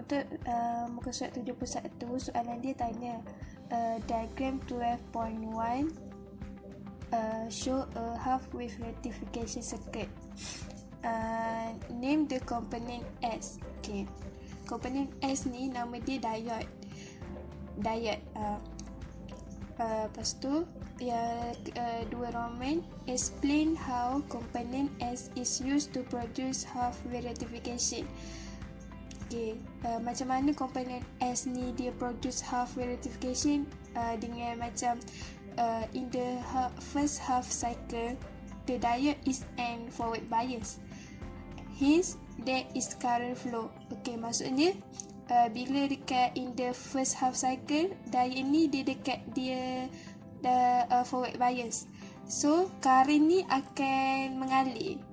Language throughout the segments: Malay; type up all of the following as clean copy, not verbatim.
untuk muka surat 71, soalan dia tanya diagram 12.1 show a half-wave rectification circuit. Name the component S. Okay. Komponen S ni nama dia diode. Lepas tu dua Roman, explain how component S is used to produce half-wave rectification. Okay, macam mana komponen S ni dia produce half-wave rectification dengan macam in the first half cycle, the diode is an forward bias. Hence, there is current flow. Okay, maksudnya bila dekat in the first half cycle, diode ni dia forward bias. So, current ni akan mengalir.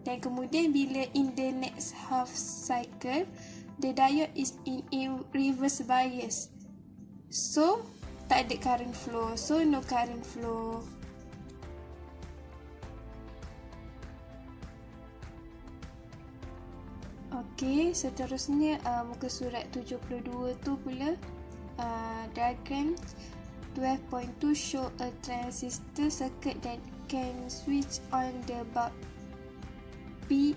Dan kemudian bila in the next half cycle, the diode is in reverse bias. So, tak ada current flow. So, no current flow. Okey, seterusnya muka surat 72 tu pula diagram 12.2 show a transistor circuit that can switch on the bulb P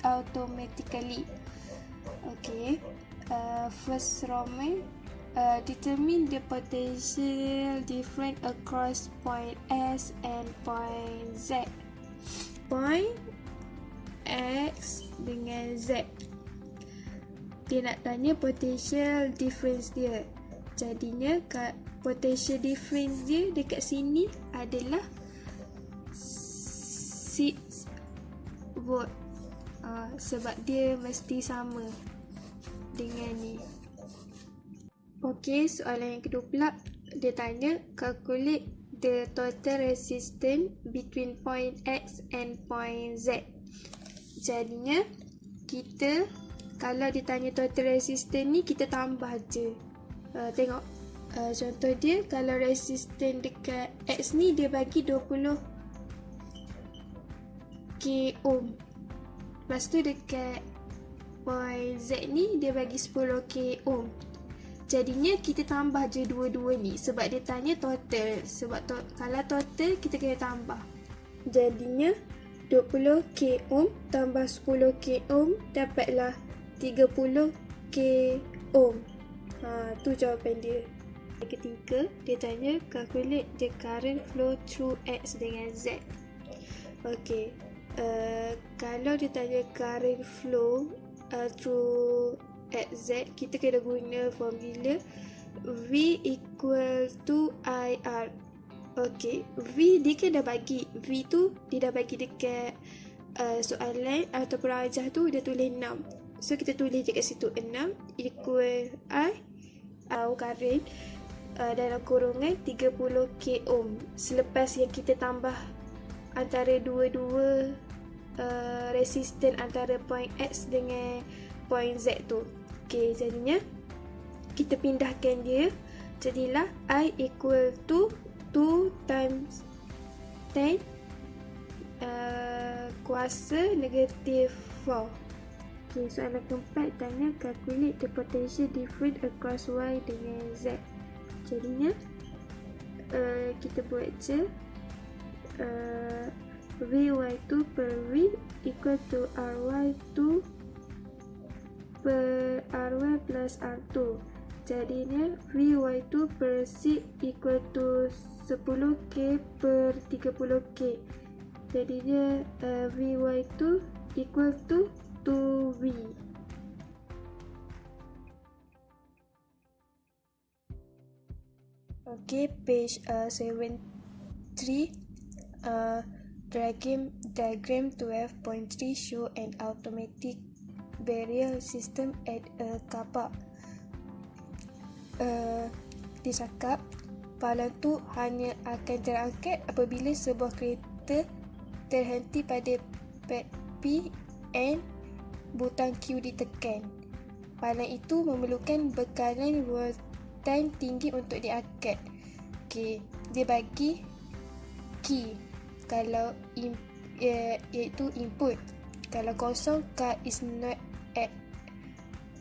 automatically. Okay, first Roman, determine the potential difference across point S and point Z. Point X dengan Z, dia nak tanya potential difference dia. Jadinya potential difference dia dekat sini adalah 6 volt, sebab dia mesti sama dengan ni. Okey, soalan yang kedua pula, dia tanya calculate the total resistance between point X and point Z. Jadinya kita kalau ditanya total resistance ni, kita tambah je. Tengok contoh dia, kalau resistance dekat X ni dia bagi 20 k ohm. Lepas tu dekat point Z ni dia bagi 10 k ohm. Jadinya kita tambah je dua-dua ni sebab dia tanya total. Sebab kalau total kita kena tambah. Jadinya 20 k ohm tambah 10 k ohm dapatlah 30 k ohm. Tu jawapan dia. Yang ketiga, dia tanya calculate the current flow through X dengan Z. Okey, kalau dia tanya current flow through XZ, kita kena guna formula V equal to IR. Okey, V dia kan dah bagi. V tu dia dah bagi dekat soalan atau perajah tu dia tulis 6. So kita tulis je kat situ 6 equal I current dalam kurungan 30 k ohm. Selepas yang kita tambah antara dua-dua resisten antara point X dengan point Z tu. Okey, jadinya kita pindahkan dia. Jadilah I equal to 2 times 10 kuasa negatif 4. Okay, soalan keempat tanya calculate the potential difference across Y dengan Z. Jadinya kita buat je Vy2 per V equal to Ry2 per R1 plus R2. Jadinya Vy2 per 6 equal to 10k per 30k. Jadinya Vy2 equal to 2V. Okay, page 73, diagram 12.3 show an automatic barrier system at a car park. Dia cakap palang tu hanya akan terangkat apabila sebuah kereta terhenti pada pad P and butang Q ditekan. Palang itu memerlukan bekalan voltan tinggi untuk diangkat. Okey, dia bagi key kalau iaitu input. Kalau kosong, car is not at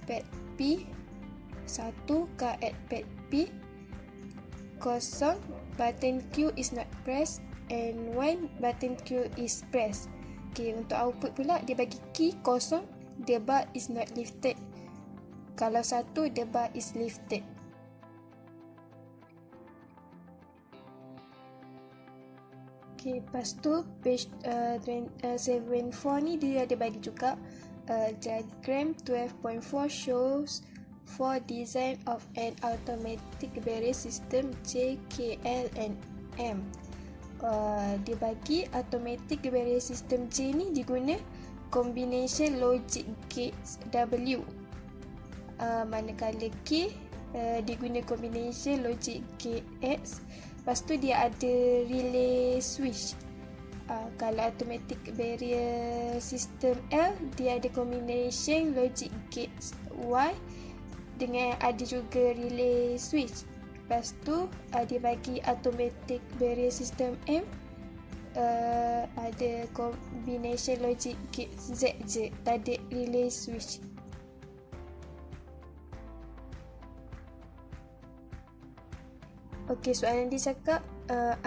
pad P, 1 car at pad P, 0 button Q is not pressed, and 1 button Q is pressed. Okay, untuk output pula dia bagi key 0, the bar is not lifted. Kalau 1, the bar is lifted. Okay, lepas tu page 74 ni dia ada bagi juga diagram 12.4 shows for design of an automatic barrier system J, K, L and M. Dia bagi automatic barrier system J ni diguna combination logic gates W, manakala K diguna combination logic gate X. Lepas tu dia ada relay switch. Kalau automatic barrier system L, dia ada combination logic gates Y dengan ada juga relay switch. Lepas tu dia bagi automatic barrier system M, ada combination logic gate Z je, tak ada relay switch. Okey, soalan dia cakap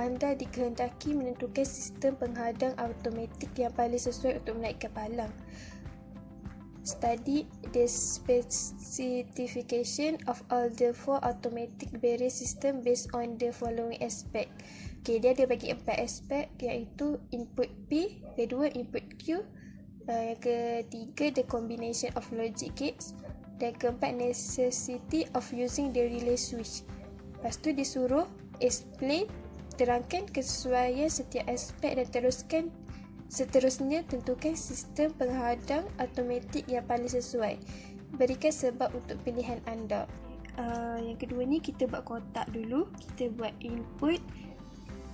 anda dikehendaki menentukan sistem penghadang automatik yang paling sesuai untuk menaikkan palang. Study the specification of all the 4 automatic barrier system based on the following aspect. Okey, dia ada bagi 4 aspek, iaitu input P, kedua input Q, yang ketiga the combination of logic gates, dan keempat necessity of using the relay switch. Lepas tu disuruh explain, terangkan kesesuaian setiap aspek dan seterusnya tentukan sistem penghadang automatik yang paling sesuai. Berikan sebab untuk pilihan anda. Yang kedua ni kita buat kotak dulu. Kita buat input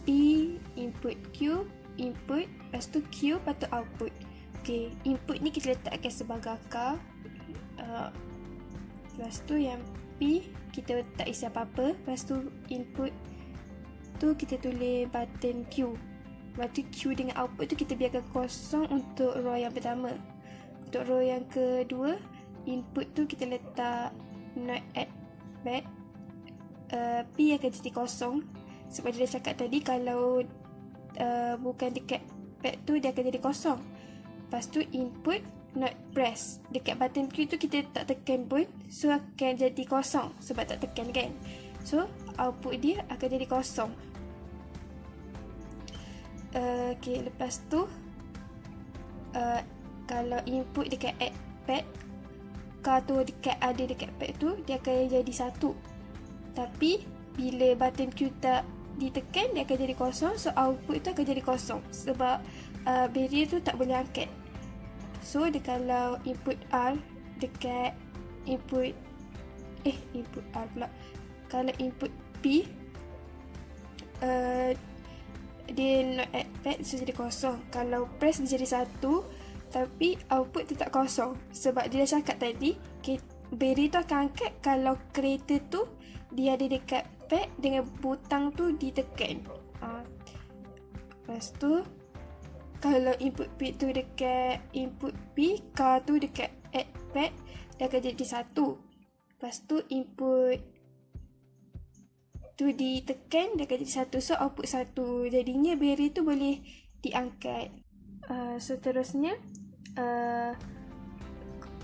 P, input Q, input, lepas tu Q, lepas tu output. Okay, input ni kita letakkan sebagai akar. Lepas tu yang P kita tak isi apa-apa. Lepas tu input tu kita tulis button Q. Lepas tu Q dengan output tu kita biarkan kosong untuk row yang pertama. Untuk row yang kedua, input tu kita letak not at pad. P akan jadi kosong. Sebab dia dah cakap tadi kalau bukan dekat pad tu dia akan jadi kosong. Lepas tu input not press. Dekat button Q tu kita tak tekan pun, so akan jadi kosong sebab tak tekan kan. So output dia akan jadi kosong. Okay, lepas tu kalau input dekat add pad, kalau tu ada dekat pad tu dia akan jadi 1. Tapi bila button Q tak ditekan dia akan jadi kosong, so output tu akan jadi kosong sebab barrier tu tak boleh angkat. So dia kalau input R dekat input R pula. Kalau input P dia not at pad, so jadi kosong. Kalau press dia jadi 1, tapi output tetap kosong sebab dia dah cakap tadi barrier tu akan angkat kalau kereta tu dia ada dekat pad dengan butang tu ditekan. Lepas tu kalau input P tu dekat input P, car tu dekat add pad, dia akan jadi 1. Lepas tu input tu ditekan, dia akan jadi 1. So output 1. Jadinya barrier tu boleh diangkat. Seterusnya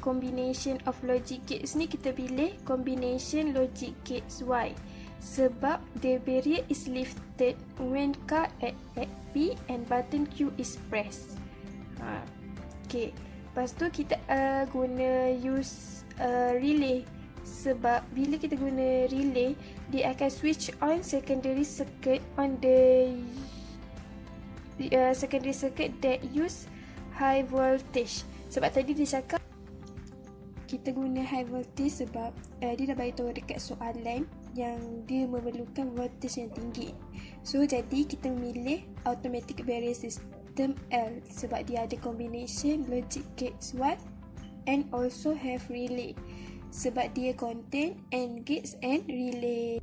combination of logic gates ni kita pilih combination logic gates Y. Sebab the barrier is lifted when car at P and button Q is pressed. Okay. Lepas tu kita guna use relay. Sebab bila kita guna relay, dia akan switch on secondary circuit on the secondary circuit that use high voltage. Sebab tadi dia cakap kita guna high voltage sebab dia dah beritahu dekat soalan yang dia memerlukan voltage yang tinggi. So jadi kita memilih automatic barrier system L sebab dia ada combination logic gates Y and also have relay sebab dia contain AND gates and relay.